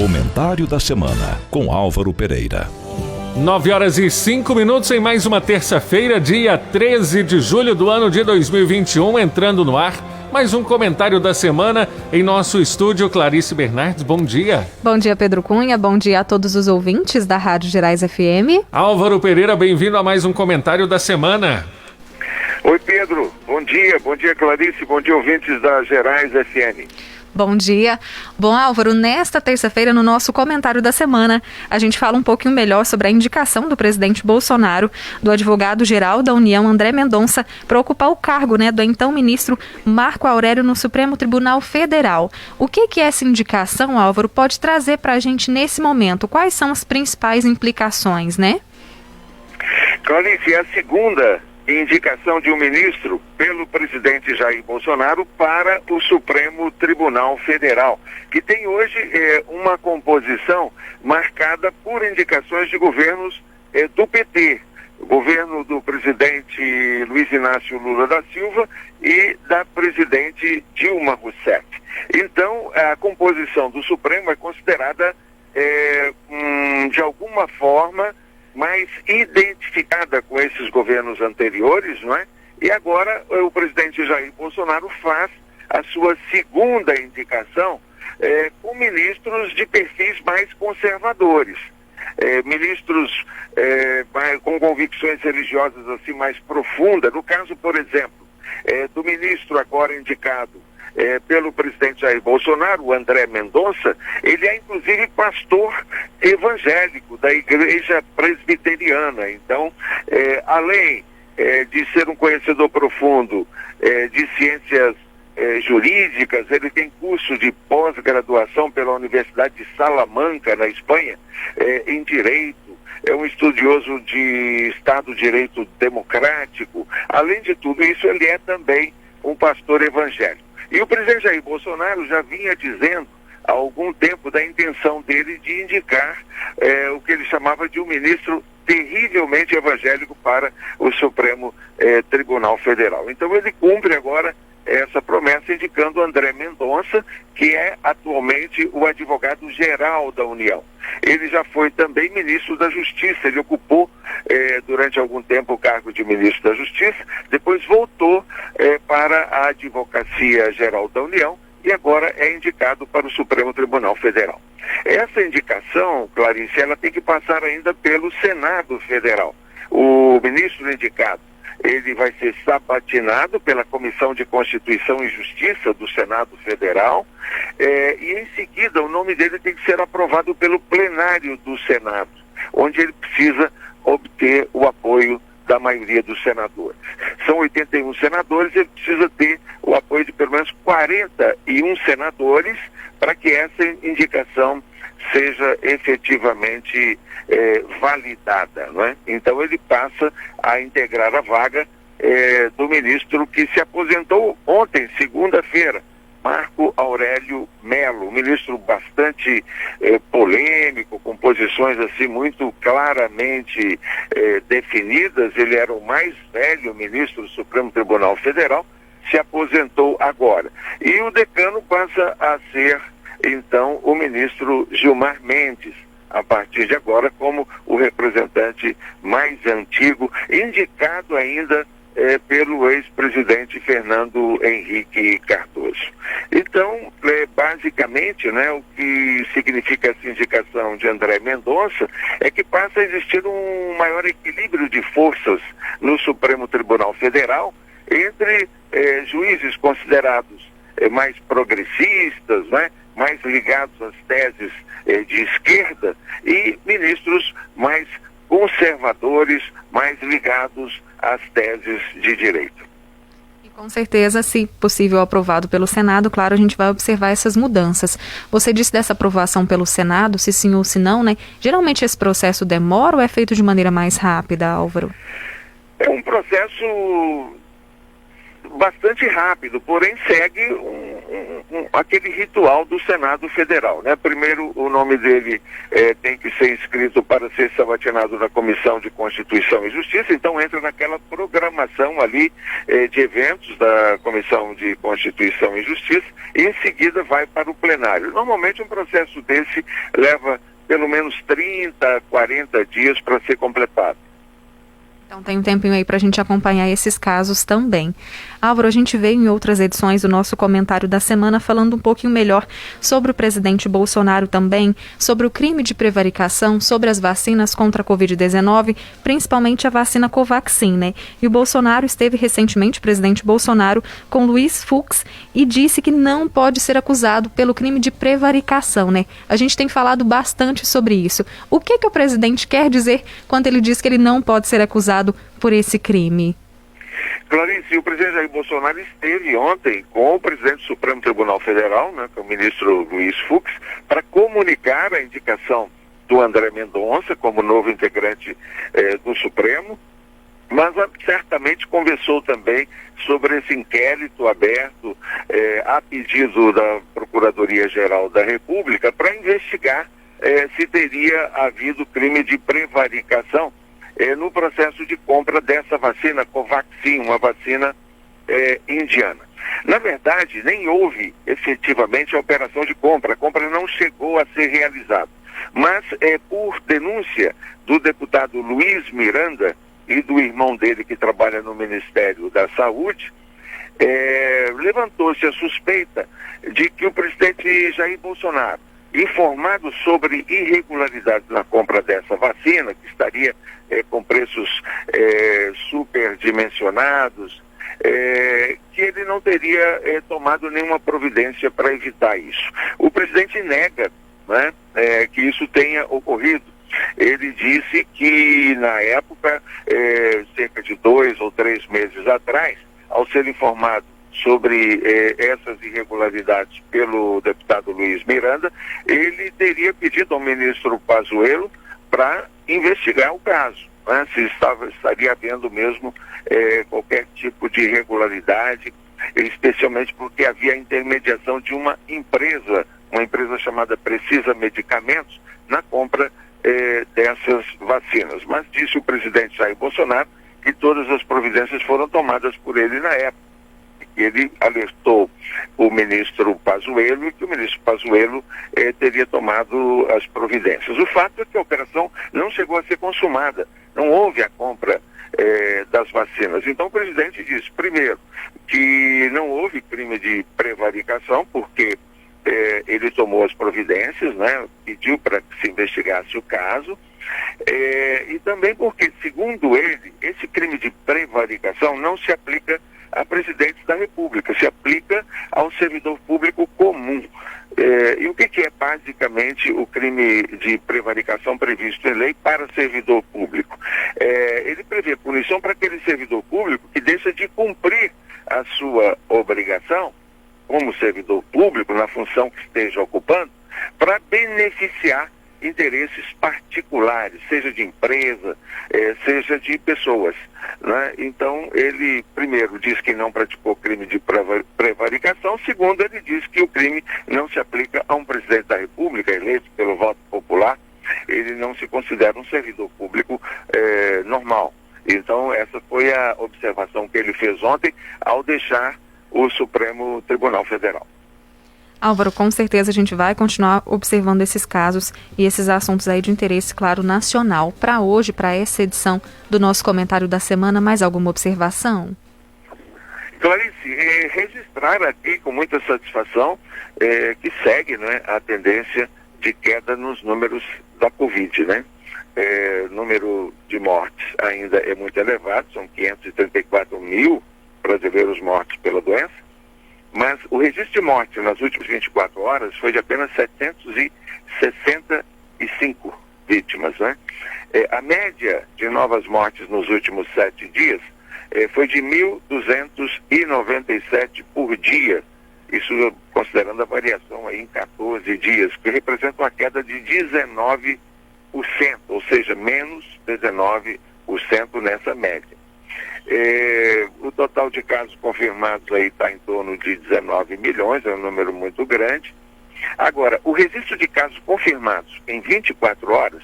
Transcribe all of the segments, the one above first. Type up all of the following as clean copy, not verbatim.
Comentário da semana com Álvaro Pereira. 9h05 em mais uma terça-feira, dia 13 de julho do ano de 2021, entrando no ar. Mais um comentário da semana em nosso estúdio. Clarice Bernardes, bom dia. Bom dia, Pedro Cunha. Bom dia a todos os ouvintes da Rádio Gerais FM. Álvaro Pereira, bem-vindo a mais um comentário da semana. Oi, Pedro. Bom dia, Clarice. Bom dia, ouvintes da Gerais FM. Bom dia. Bom, Álvaro, nesta terça-feira, no nosso comentário da semana, a gente fala um pouquinho melhor sobre a indicação do presidente Bolsonaro, do advogado-geral da União, André Mendonça, para ocupar o cargo, do então ministro Marco Aurélio no Supremo Tribunal Federal. O que essa indicação, Álvaro, pode trazer para a gente nesse momento? Quais são as principais implicações, Clarice, é a segunda indicação de um ministro pelo presidente Jair Bolsonaro para o Supremo Tribunal Federal, que tem hoje uma composição marcada por indicações de governos do PT, o governo do presidente Luiz Inácio Lula da Silva e da presidente Dilma Rousseff. Então, a composição do Supremo é considerada, de alguma forma, mais identificada com esses governos anteriores, E agora o presidente Jair Bolsonaro faz a sua segunda indicação com ministros de perfis mais conservadores, ministros com convicções religiosas assim mais profundas. No caso, por exemplo, do ministro agora indicado pelo presidente Jair Bolsonaro, o André Mendonça, ele é inclusive pastor evangélico da igreja presbiteriana. Então, além de ser um conhecedor profundo de ciências jurídicas, ele tem curso de pós-graduação pela Universidade de Salamanca, na Espanha, em Direito. É um estudioso de Estado de Direito Democrático. Além de tudo isso, ele é também um pastor evangélico. E o presidente Jair Bolsonaro já vinha dizendo há algum tempo da intenção dele de indicar o que ele chamava de um ministro terrivelmente evangélico para o Supremo Tribunal Federal. Então ele cumpre agora essa promessa indicando André Mendonça, que é atualmente o advogado-geral da União. Ele já foi também ministro da Justiça, ele ocupou durante algum tempo o cargo de ministro da Justiça, depois voltou para a Advocacia Geral da União e agora é indicado para o Supremo Tribunal Federal. Essa indicação, Clarice, ela tem que passar ainda pelo Senado Federal. O ministro indicado, ele vai ser sabatinado pela Comissão de Constituição e Justiça do Senado Federal e em seguida o nome dele tem que ser aprovado pelo plenário do Senado, onde ele precisa obter o apoio da maioria dos senadores. São 81 senadores, ele precisa ter o apoio de pelo menos 41 senadores para que essa indicação seja efetivamente validada, Então ele passa a integrar a vaga do ministro que se aposentou ontem, segunda-feira, Marco Aurélio Mello, um ministro bastante polêmico, com posições assim muito claramente definidas. Ele era o mais velho ministro do Supremo Tribunal Federal, se aposentou agora. E o decano passa a ser, então, o ministro Gilmar Mendes, a partir de agora, como o representante mais antigo, indicado ainda pelo ex-presidente Fernando Henrique Cardoso. Então, basicamente, o que significa essa indicação de André Mendonça é que passa a existir um maior equilíbrio de forças no Supremo Tribunal Federal entre juízes considerados mais progressistas, mais ligados às teses de esquerda e ministros mais conservadores, mais ligados às teses de direito. E com certeza, se possível aprovado pelo Senado, claro, a gente vai observar essas mudanças. Você disse dessa aprovação pelo Senado, se sim ou se não, Geralmente esse processo demora ou é feito de maneira mais rápida, Álvaro? É um processo bastante rápido, porém segue aquele ritual do Senado Federal, né? Primeiro o nome dele tem que ser inscrito para ser sabatinado na Comissão de Constituição e Justiça, então entra naquela programação ali de eventos da Comissão de Constituição e Justiça e em seguida vai para o plenário. Normalmente um processo desse leva pelo menos 30, 40 dias para ser completado. Então tem um tempinho aí para a gente acompanhar esses casos também. Álvaro, a gente veio em outras edições do nosso comentário da semana falando um pouquinho melhor sobre o presidente Bolsonaro também, sobre o crime de prevaricação, sobre as vacinas contra a Covid-19, principalmente a vacina Covaxin, né? E o Bolsonaro esteve recentemente, o presidente Bolsonaro, com Luiz Fux e disse que não pode ser acusado pelo crime de prevaricação, né? A gente tem falado bastante sobre isso. O que o presidente quer dizer quando ele diz que ele não pode ser acusado por esse crime? Clarice, o presidente Jair Bolsonaro esteve ontem com o presidente do Supremo Tribunal Federal, né, com o ministro Luiz Fux, para comunicar a indicação do André Mendonça como novo integrante do Supremo, mas certamente conversou também sobre esse inquérito aberto a pedido da Procuradoria-Geral da República para investigar se teria havido crime de prevaricação no processo de compra dessa vacina Covaxin, uma vacina indiana. Na verdade, nem houve efetivamente a operação de compra. A compra não chegou a ser realizada. Mas, por denúncia do deputado Luiz Miranda e do irmão dele que trabalha no Ministério da Saúde, levantou-se a suspeita de que o presidente Jair Bolsonaro, informado sobre irregularidades na compra dessa vacina, que estaria com preços superdimensionados, que ele não teria tomado nenhuma providência para evitar isso. O presidente nega, né, que isso tenha ocorrido. Ele disse que na época, cerca de 2 ou 3 meses atrás, ao ser informado sobre essas irregularidades pelo deputado Luiz Miranda, ele teria pedido ao ministro Pazuello para investigar o caso, né? Se estaria havendo mesmo qualquer tipo de irregularidade, especialmente porque havia a intermediação de uma empresa chamada Precisa Medicamentos, na compra dessas vacinas. Mas disse o presidente Jair Bolsonaro que todas as providências foram tomadas por ele na época. Ele alertou o ministro Pazuello e que o ministro Pazuello teria tomado as providências. O fato é que a operação não chegou a ser consumada, não houve a compra das vacinas. Então o presidente disse, primeiro, que não houve crime de prevaricação, porque ele tomou as providências, né, pediu para que se investigasse o caso, e também porque, segundo ele, esse crime de prevaricação não se aplica a presidente da República, se aplica ao servidor público comum. E o que é basicamente o crime de prevaricação previsto em lei para servidor público? Ele prevê punição para aquele servidor público que deixa de cumprir a sua obrigação como servidor público, na função que esteja ocupando, para beneficiar interesses particulares, seja de empresa, seja de pessoas, né? Então, ele, primeiro, diz que não praticou crime de prevaricação, segundo, ele diz que o crime não se aplica a um presidente da República, eleito pelo voto popular, ele não se considera um servidor público normal. Então, essa foi a observação que ele fez ontem, ao deixar o Supremo Tribunal Federal. Álvaro, com certeza a gente vai continuar observando esses casos e esses assuntos aí de interesse, claro, nacional. Para hoje, para essa edição do nosso comentário da semana, mais alguma observação? Clarice, registrar aqui com muita satisfação que segue, né, a tendência de queda nos números da Covid, né? Número de mortes ainda é muito elevado, são 534 mil brasileiros mortos pela doença. Mas o registro de morte nas últimas 24 horas foi de apenas 765 vítimas, né? A média de novas mortes nos últimos 7 dias foi de 1.297 por dia. Isso considerando a variação aí em 14 dias, que representa uma queda de 19%, ou seja, menos 19% nessa média. O total de casos confirmados aí está em torno de 19 milhões, é um número muito grande. Agora, o registro de casos confirmados em 24 horas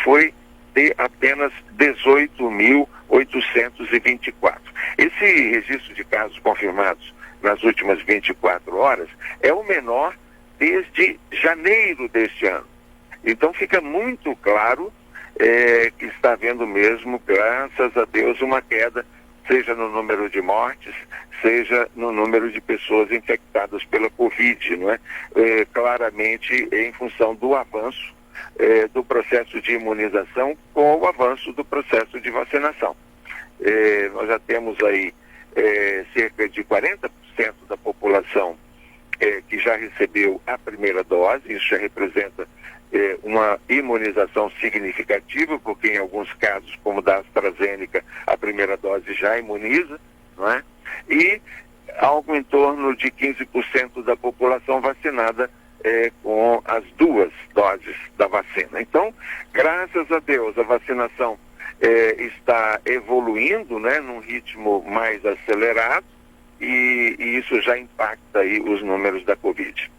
foi de apenas 18.824. Esse registro de casos confirmados nas últimas 24 horas é o menor desde janeiro deste ano. Então fica muito claro que está havendo mesmo, graças a Deus, uma queda, seja no número de mortes, seja no número de pessoas infectadas pela Covid, não é? Claramente em função do avanço do processo de imunização com o avanço do processo de vacinação. Nós já temos aí cerca de 40% da população que já recebeu a primeira dose. Isso já representa uma imunização significativa, porque em alguns casos, como da AstraZeneca, a primeira dose já imuniza, não é? E algo em torno de 15% da população vacinada com as 2 doses da vacina. Então, graças a Deus, a vacinação está evoluindo, né, num ritmo mais acelerado, e isso já impacta aí os números da Covid.